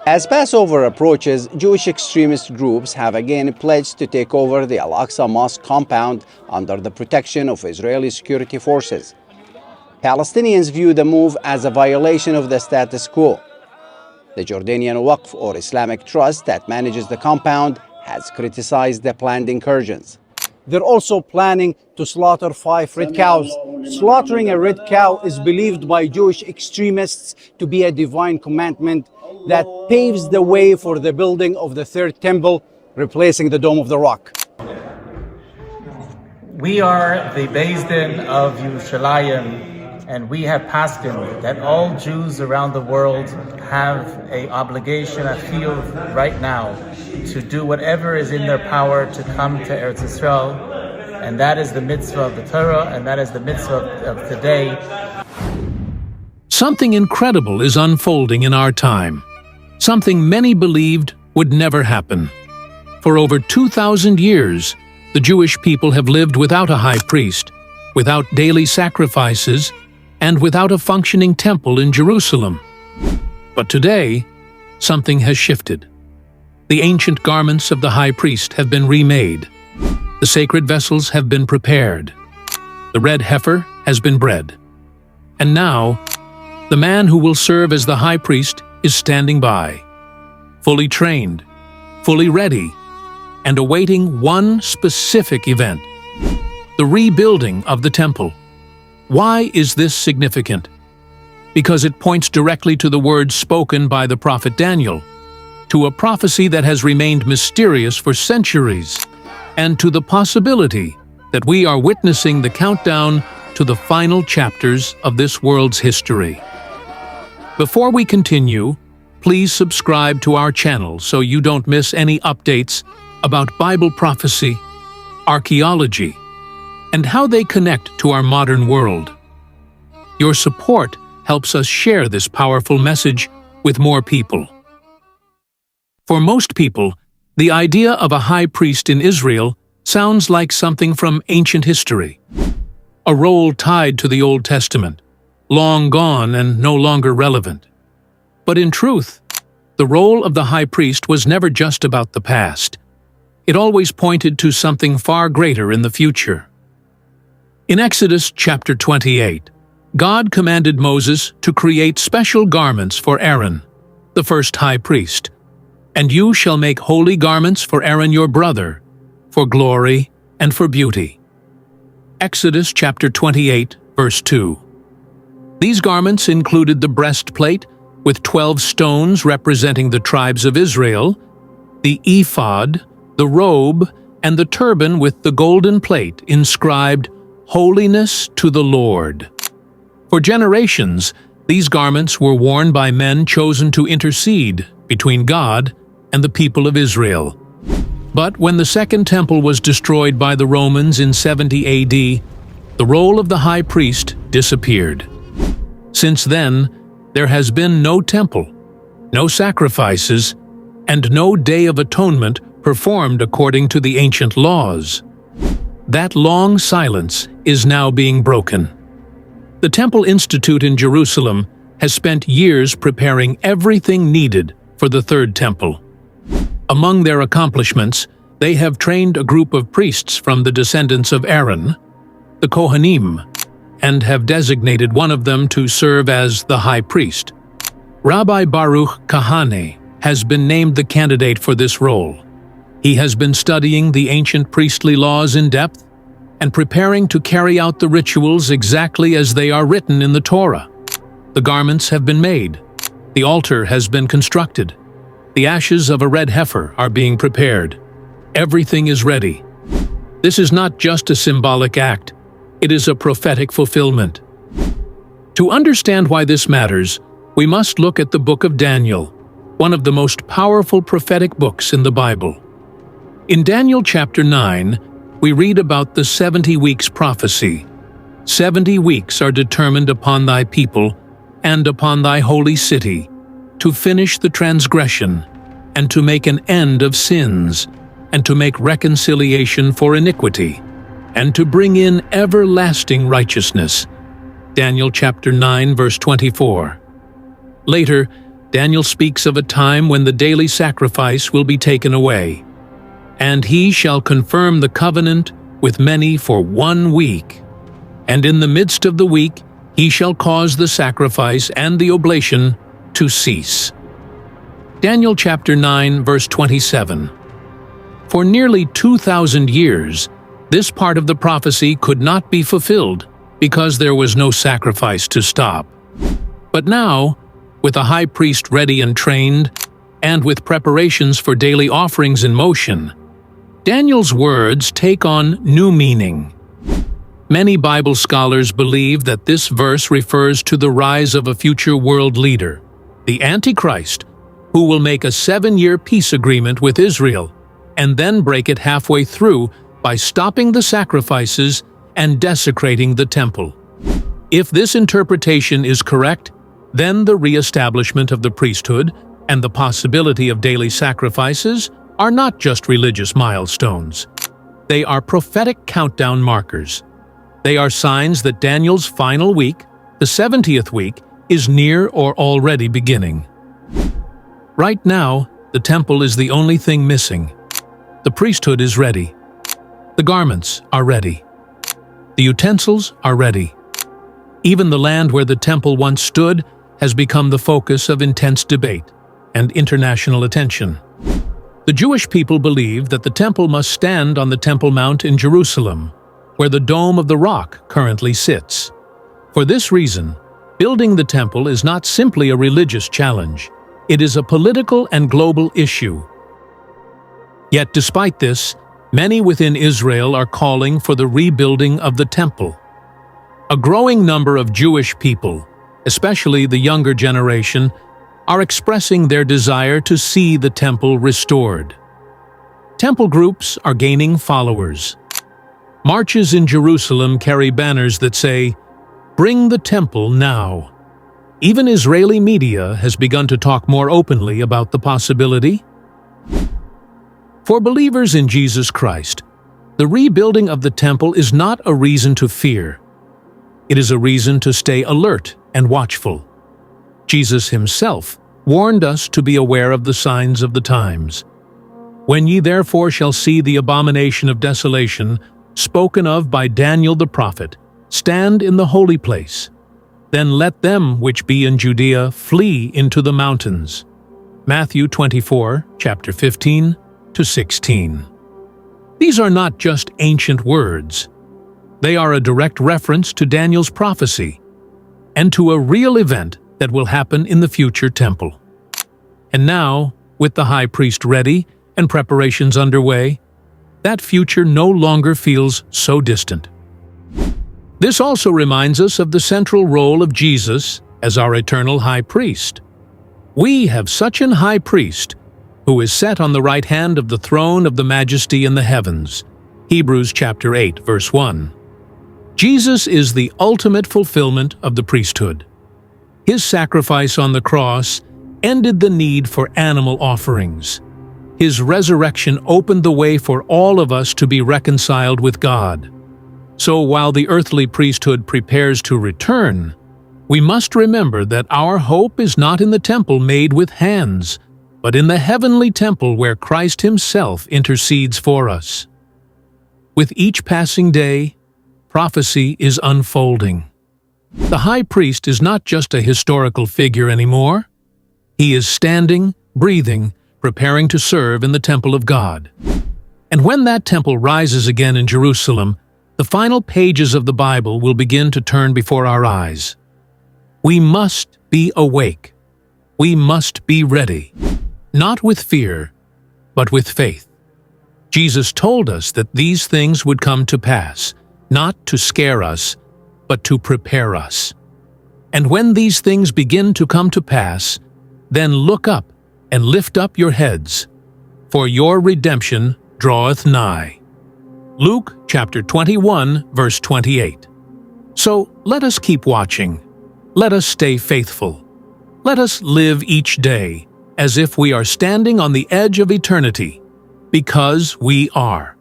As Passover approaches, Jewish extremist groups have again pledged to take over the Al-Aqsa Mosque compound under the protection of Israeli security forces. Palestinians view the move as a violation of the status quo. The Jordanian Waqf, or Islamic Trust, that manages the compound has criticized the planned incursions. They're also planning to slaughter 5 red cows. Slaughtering a red cow is believed by Jewish extremists to be a divine commandment that paves the way for the building of the third temple, replacing the Dome of the Rock. We are the Beis Din of Yerushalayim, and we have paskined that all Jews around the world have an obligation, a chiyuv right now, to do whatever is in their power to come to Eretz Yisrael, and that is the mitzvah of the Torah, and that is the mitzvah of today. Something incredible is unfolding in our time. Something many believed would never happen. For over 2,000 years, the Jewish people have lived without a high priest, without daily sacrifices, and without a functioning temple in Jerusalem. But today, something has shifted. The ancient garments of the high priest have been remade. The sacred vessels have been prepared. The red heifer has been bred. And now, the man who will serve as the high priest is standing by, fully trained, fully ready, and awaiting one specific event: the rebuilding of the temple. Why is this significant? Because it points directly to the words spoken by the prophet Daniel, to a prophecy that has remained mysterious for centuries, and to the possibility that we are witnessing the countdown to the final chapters of this world's history. Before we continue, please subscribe to our channel so you don't miss any updates about Bible prophecy, archaeology, and how they connect to our modern world. Your support helps us share this powerful message with more people. For most people, the idea of a high priest in Israel sounds like something from ancient history, a role tied to the Old Testament, long gone and no longer relevant. But in truth, the role of the high priest was never just about the past. It always pointed to something far greater in the future. In Exodus chapter 28, God commanded Moses to create special garments for Aaron, the first high priest. "And you shall make holy garments for Aaron your brother, for glory and for beauty." Exodus chapter 28, verse 2. These garments included the breastplate with 12 stones representing the tribes of Israel, the ephod, the robe, and the turban with the golden plate inscribed, "Holiness to the Lord." For generations, these garments were worn by men chosen to intercede between God and the people of Israel. But when the Second Temple was destroyed by the Romans in 70 AD, the role of the high priest disappeared. Since then, there has been no temple, no sacrifices, and no Day of Atonement performed according to the ancient laws. That long silence is now being broken. The Temple Institute in Jerusalem has spent years preparing everything needed for the Third Temple. Among their accomplishments, they have trained a group of priests from the descendants of Aaron, the Kohanim, and have designated one of them to serve as the high priest. Rabbi Baruch Kahane has been named the candidate for this role. He has been studying the ancient priestly laws in depth and preparing to carry out the rituals exactly as they are written in the Torah. The garments have been made. The altar has been constructed. The ashes of a red heifer are being prepared. Everything is ready. This is not just a symbolic act. It is a prophetic fulfillment. To understand why this matters, we must look at the book of Daniel, one of the most powerful prophetic books in the Bible. In Daniel chapter 9, we read about the 70 weeks prophecy. 70 weeks are determined upon thy people and upon thy holy city, to finish the transgression, and to make an end of sins, and to make reconciliation for iniquity, and to bring in everlasting righteousness. Daniel chapter 9, verse 24. Later, Daniel speaks of a time when the daily sacrifice will be taken away. And he shall confirm the covenant with many for 1 week. And in the midst of the week he shall cause the sacrifice and the oblation to cease. Daniel chapter 9, verse 27. For nearly 2,000 years, this part of the prophecy could not be fulfilled because there was no sacrifice to stop. But now, with a high priest ready and trained, and with preparations for daily offerings in motion, Daniel's words take on new meaning. Many Bible scholars believe that this verse refers to the rise of a future world leader, the Antichrist, who will make a 7-year peace agreement with Israel and then break it halfway through by stopping the sacrifices and desecrating the temple. If this interpretation is correct, then the re-establishment of the priesthood and the possibility of daily sacrifices are not just religious milestones. They are prophetic countdown markers. They are signs that Daniel's final week, the 70th week, is near or already beginning. Right now, the temple is the only thing missing. The priesthood is ready. The garments are ready. The utensils are ready. Even the land where the temple once stood has become the focus of intense debate and international attention. The Jewish people believe that the temple must stand on the Temple Mount in Jerusalem, where the Dome of the Rock currently sits. For this reason, building the temple is not simply a religious challenge. It is a political and global issue. Yet despite this, many within Israel are calling for the rebuilding of the temple. A growing number of Jewish people, especially the younger generation, are expressing their desire to see the temple restored. Temple groups are gaining followers. Marches in Jerusalem carry banners that say, "Bring the temple now." Even Israeli media has begun to talk more openly about the possibility. For believers in Jesus Christ, the rebuilding of the temple is not a reason to fear. It is a reason to stay alert and watchful. Jesus himself warned us to be aware of the signs of the times. "When ye therefore shall see the abomination of desolation, spoken of by Daniel the prophet, stand in the holy place, then let them which be in Judea flee into the mountains." Matthew 24, chapter 15 to 16. These are not just ancient words. They are a direct reference to Daniel's prophecy and to a real event that will happen in the future temple. And now, with the high priest ready and preparations underway, that future no longer feels so distant. This also reminds us of the central role of Jesus as our eternal high priest. We have such an high priest who is set on the right hand of the throne of the majesty in the heavens. Hebrews chapter 8, verse 1. Jesus is the ultimate fulfillment of the priesthood. His sacrifice on the cross ended the need for animal offerings. His resurrection opened the way for all of us to be reconciled with God. So while the earthly priesthood prepares to return, we must remember that our hope is not in the temple made with hands, but in the heavenly temple where Christ himself intercedes for us. With each passing day, prophecy is unfolding. The high priest is not just a historical figure anymore. He is standing, breathing, preparing to serve in the temple of God. And when that temple rises again in Jerusalem, the final pages of the Bible will begin to turn before our eyes. We must be awake. We must be ready, not with fear, but with faith. Jesus told us that these things would come to pass, not to scare us, but to prepare us. And when these things begin to come to pass, then look up and lift up your heads, for your redemption draweth nigh. Luke chapter 21, verse 28. So let us keep watching. Let us stay faithful. Let us live each day as if we are standing on the edge of eternity, because we are.